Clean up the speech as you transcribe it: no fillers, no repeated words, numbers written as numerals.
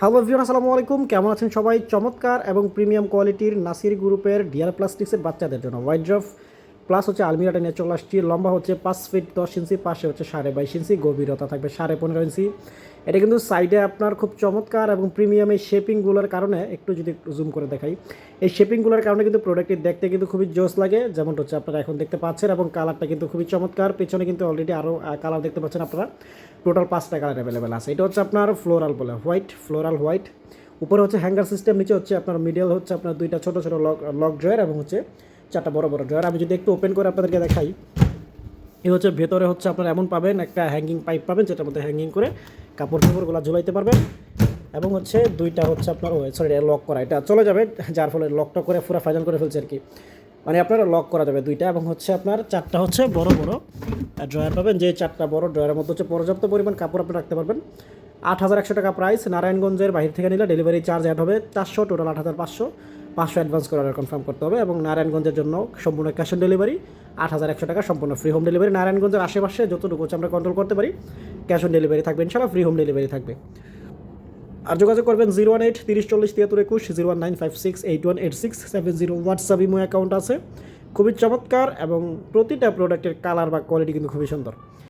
Hello everyone, আসসালামু আলাইকুম। কেমন আছেন সবাই? চমৎকার এবং প্রিমিয়াম কোয়ালিটির নাসির গ্রুপের ডিয়ার প্লাস্টিক্সের বাচ্চাদের জন্য ওয়াইড ড্রপ প্লাস হচ্ছে আলমিরাটা নিয়ে চলে আসছি। লম্বা হচ্ছে 5 ফিট 10 ইঞ্চি, পাশে হচ্ছে 22.5 ইঞ্চি, গভীরতা থাকবে 15.5 ইঞ্চি। এটা কিন্তু সাইডে আপনার খুব চমৎকার এবং প্রিমিয়াম এই শেপিংগুলোর কারণে একটু যদি জুম করে দেখাই, এই শেপিংগুলোর কারণে কিন্তু প্রোডাক্টটি দেখতে কিন্তু খুবই জোস লাগে, যেমনটা হচ্ছে আপনারা এখন দেখতে পাচ্ছেন। এবং কালারটা কিন্তু খুবই চমৎকার। পেছনে কিন্তু অলরেডি আরও কালার দেখতে পাচ্ছেন আপনারা। টোটাল 5টা কালার অ্যাভেলেবেল আছে। এটা হচ্ছে আপনার ফ্লোরাল বলে, ফ্লোরাল হোয়াইট। উপরে হচ্ছে হ্যাঙ্গার সিস্টেম, নিচে হচ্ছে আপনার মিডল হচ্ছে আপনার দুইটা ছোটো ছোটো লক ড্রয়ার এবং হচ্ছে 4টা বড় বড় ড্রয়ার। আমি যদি একটু ওপেন করে আপনাদেরকে দেখাই, এই হচ্ছে ভেতরে হচ্ছে আপনার এমন পাবেন একটা হ্যাঙ্গিং পাইপ পাবেন, যেটার মধ্যে হ্যাঙ্গিং করে কাপড়গুলো ঝুলাইতে পারবেন। এবং হচ্ছে দুইটা হচ্ছে আপনার লক করা, এটা চলে যাবে, যার ফলে লকটা করে পুরো ফাইনাল করে ফেলছে আর কি। মানে আপনার লক করা যাবে দুইটা। এবং হচ্ছে আপনার 4টা হচ্ছে বড় বড় ড্রয়ার পাবেন, যে 4টা বড় ড্রয়ারের মধ্যে হচ্ছে পর্যাপ্ত পরিমাণ কাপড় আপনি রাখতে পারবেন। 8,100 টাকা প্রাইস। নারায়ণগঞ্জের বাইরে থেকে নিলে ডেলিভারি চার্জ অ্যাড হবে 400, টোটাল 8,500। 500 অ্যাডভান্স করে অর্ডার কনফার্ম করতে হবে। এবং নারায়ণগঞ্জের জন্য সম্পূর্ণ ক্যাশ অন ডেলিভারি। 8,100 টাকা সম্পূর্ণ ফ্রি হোম ডেলিভারি। নারায়ণগঞ্জের আশেপাশে যতটুকু হচ্ছে আমরা কন্ট্রোল করতে পারি, ক্যাশ অন ডেলিভারি থাকবে ইনশাআল্লাহ, ফ্রি হোম ডেলিভারি থাকবে। আর যোগাযোগ করবেন 018 30 40 73 21, 01956818670। হোয়াটসঅ্যাপ ইমো অ্যাকাউন্ট আছে। খুবই চমৎকার এবং প্রতিটা প্রোডাক্টের কালার বা কোয়ালিটি কিন্তু খুবই সুন্দর।